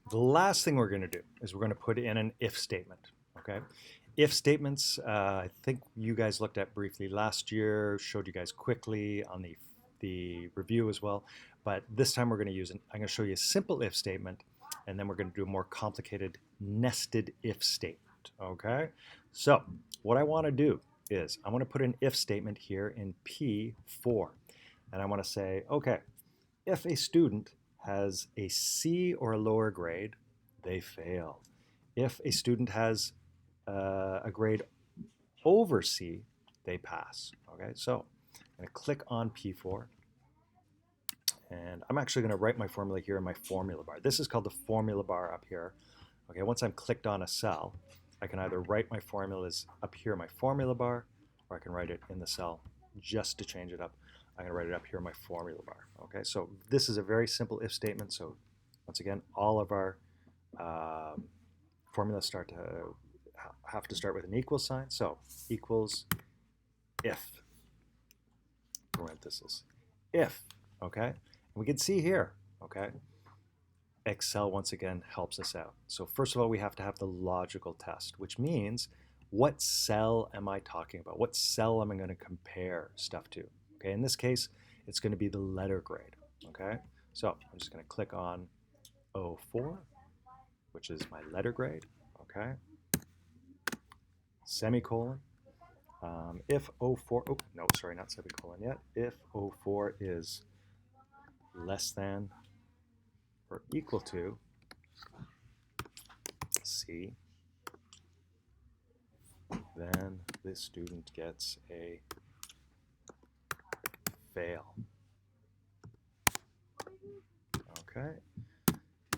the last thing we're going to do is we're going to put in an if statement, okay? If statements, I think you guys looked at briefly last year, showed you guys quickly on the review as well, but this time we're going to use, I'm going to show you a simple if statement, and then we're going to do a more complicated nested if statement, okay? So what I want to do is I want to put an if statement here in P4, and I want to say, okay, if a student has a C or a lower grade, they fail. If a student has a grade over C, they pass. Okay, so I'm going to click on P4, and I'm actually going to write my formula here in my formula bar. This is called the formula bar up here. Okay, once I'm clicked on a cell, I can either write my formulas up here in my formula bar, or I can write it in the cell just to change it up. I'm going to write it up here in my formula bar. Okay, so this is a very simple if statement. So once again, all of our formulas have to start with an equal sign. So equals if, parenthesis, if, okay? And we can see here, okay, Excel once again helps us out. So first of all, we have to have the logical test, which means what cell am I talking about? What cell am I going to compare stuff to? Okay, in this case, it's going to be the letter grade. Okay, so I'm just going to click on 04, which is my letter grade. Okay, semicolon. If 04, oh, no, sorry, not semicolon yet. If 04 is less than or equal to C, then this student gets a fail. Okay,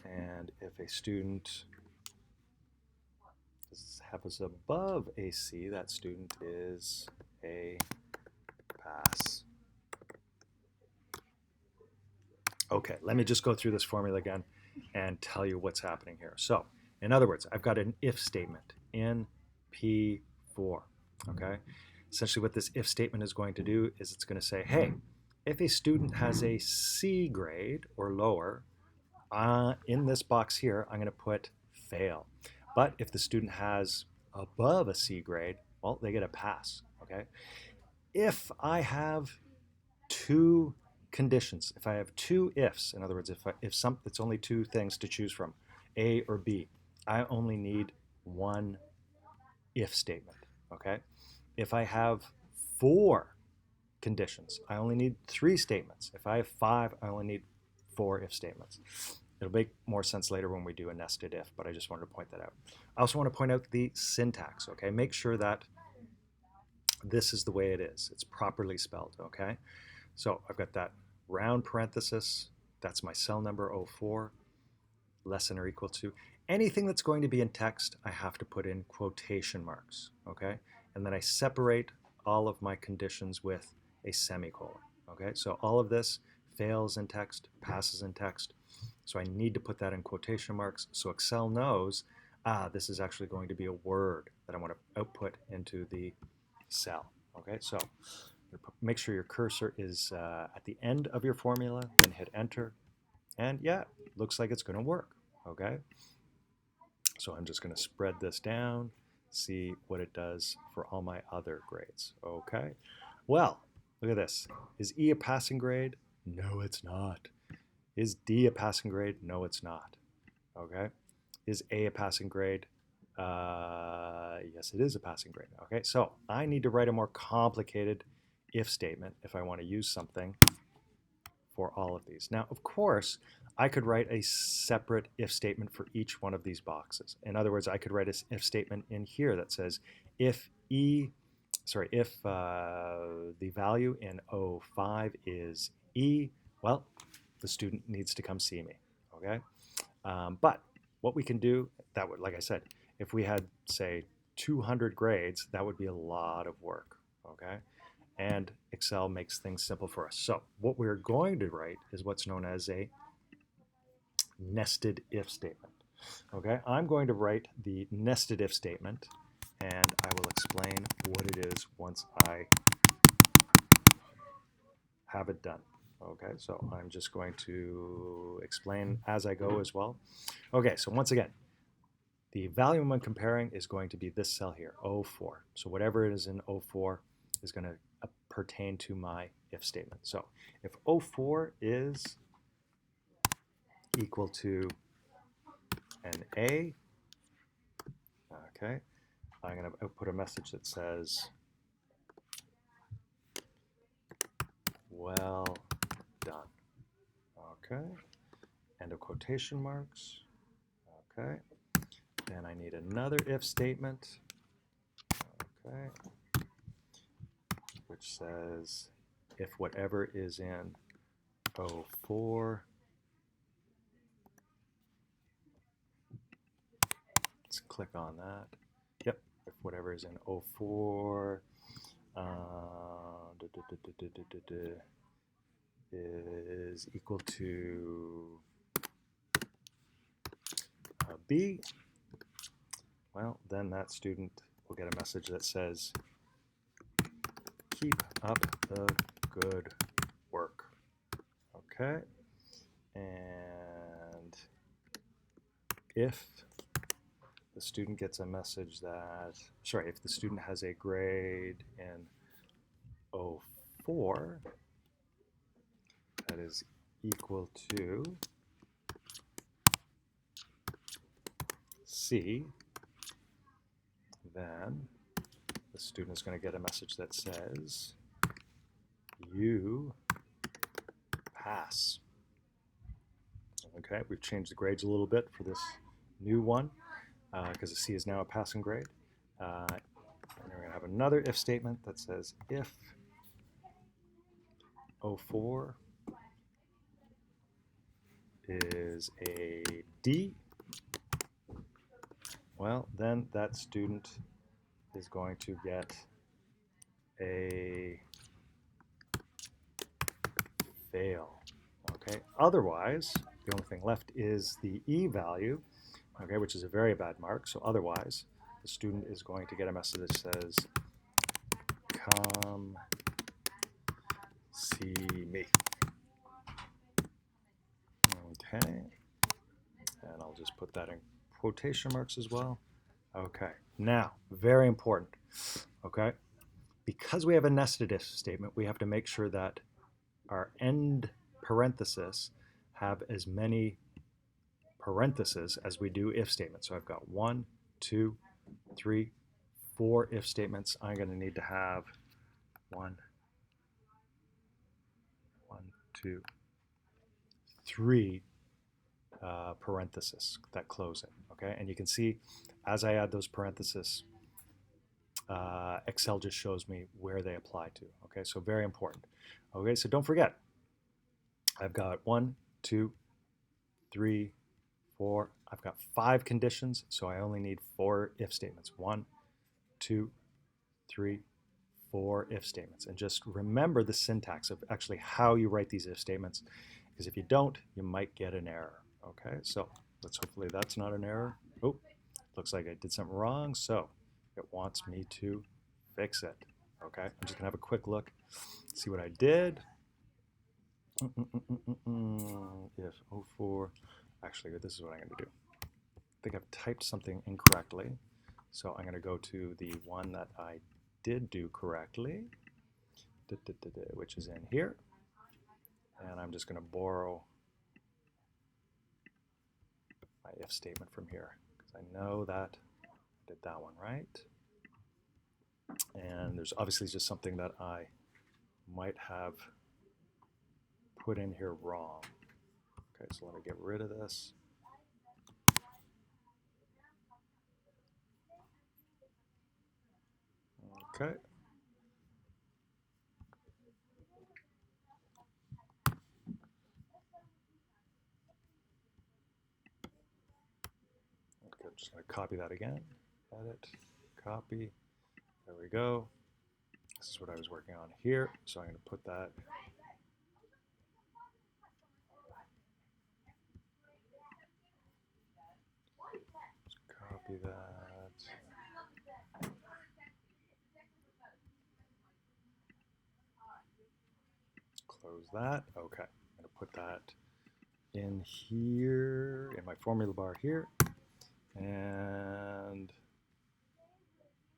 and if a student happens above a C, that student is a pass. Okay, let me just go through this formula again and tell you what's happening here. So, in other words, I've got an if statement in P4, okay? Essentially what this if statement is going to do is it's going to say, hey, if a student has a C grade or lower, in this box here, I'm going to put fail. But if the student has above a C grade, well, they get a pass, okay? If I have two conditions, if I have two ifs, in other words, if it's only two things to choose from, A or B, I only need one if statement, okay? If I have four conditions, I only need three statements. If I have five, I only need four if statements. It'll make more sense later when we do a nested if, but I just wanted to point that out. I also want to point out the syntax, okay? Make sure that this is the way it is. It's properly spelled, okay? So I've got that round parenthesis, that's my cell number 04, less than or equal to. Anything that's going to be in text, I have to put in quotation marks, okay? And then I separate all of my conditions with a semicolon, okay? So all of this fails in text, passes in text. So I need to put that in quotation marks so Excel knows, this is actually going to be a word that I want to output into the cell, okay? So make sure your cursor is at the end of your formula, then hit enter, and yeah, looks like it's going to work, okay? So I'm just going to spread this down, see what it does for all my other grades, okay? Well, look at this. Is E a passing grade? No, it's not. Is D a passing grade? No, it's not, okay? Is A a passing grade? Yes, it is a passing grade, okay? So I need to write a more complicated if statement if I want to use something for all of these. Now, of course, I could write a separate if statement for each one of these boxes. In other words, I could write an if statement in here that says if the value in 05 is E, well, the student needs to come see me, okay? But what we can do, that would, like I said, if we had, say, 200 grades, that would be a lot of work, okay? And Excel makes things simple for us. So what we're going to write is what's known as a nested if statement. Okay, I'm going to write the nested if statement, and I will explain what it is once I have it done. Okay, so I'm just going to explain as I go as well. Okay, so once again, the value I'm comparing is going to be this cell here, O4. So whatever it is in O4 is going to pertain to my if statement. So if O4 is equal to an A, okay, I'm going to output a message that says, well done. Okay, end of quotation marks. Okay, then I need another if statement. Okay, which says if whatever is in O4, let's click on that. Yep, if whatever is in O4 is equal to B, well, then that student will get a message that says, keep up the good work. Okay, and if the student gets a message that, sorry, if the student has a grade in O4 that is equal to C, then the student is going to get a message that says, you pass. Okay, we've changed the grades a little bit for this new one because the C is now a passing grade. And we're going to have another if statement that says if O4 is a D, well, then that student is going to get a fail. Okay, otherwise, the only thing left is the E value, okay, which is a very bad mark. So otherwise, the student is going to get a message that says, come see me. Okay, and I'll just put that in quotation marks as well. Okay, now, very important, okay? Because we have a nested if statement, we have to make sure that our end parenthesis have as many parentheses as we do if statements. So I've got 1, 2, 3, 4 if statements. I'm going to need to have 1, 2, 3 parentheses that close it. Okay, and you can see as I add those parentheses, Excel just shows me where they apply to. Okay, so very important. Okay, so don't forget, I've got 1, 2, 3, 4. I've got 5 conditions, so I only need 4 if statements. 1, 2, 3, 4 if statements. And just remember the syntax of actually how you write these if statements, because if you don't, you might get an error. Okay, so hopefully that's not an error. Oh, looks like I did something wrong, so it wants me to fix it. Okay, I'm just gonna have a quick look, see what I did. If O4, actually this is what I'm gonna do. I think I've typed something incorrectly, so I'm gonna go to the one that I did do correctly, which is in here, and I'm just gonna borrow my if statement from here, because I know that I did that one right. And there's obviously just something that I might have put in here wrong. Okay, so let me get rid of this. Okay. Okay, I'm just going to copy that again. Edit, copy. There we go. This is what I was working on here, so I'm going to put that. Just copy that. close that. Okay, I'm going to put that in here, in my formula bar here, and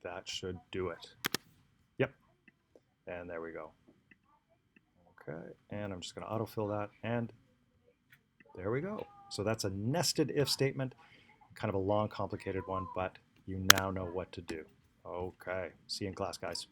that should do it. Yep, and there we go. Okay, and I'm just going to autofill that, and there we go. So that's a nested if statement, kind of a long, complicated one, but you now know what to do. Okay, see you in class, guys.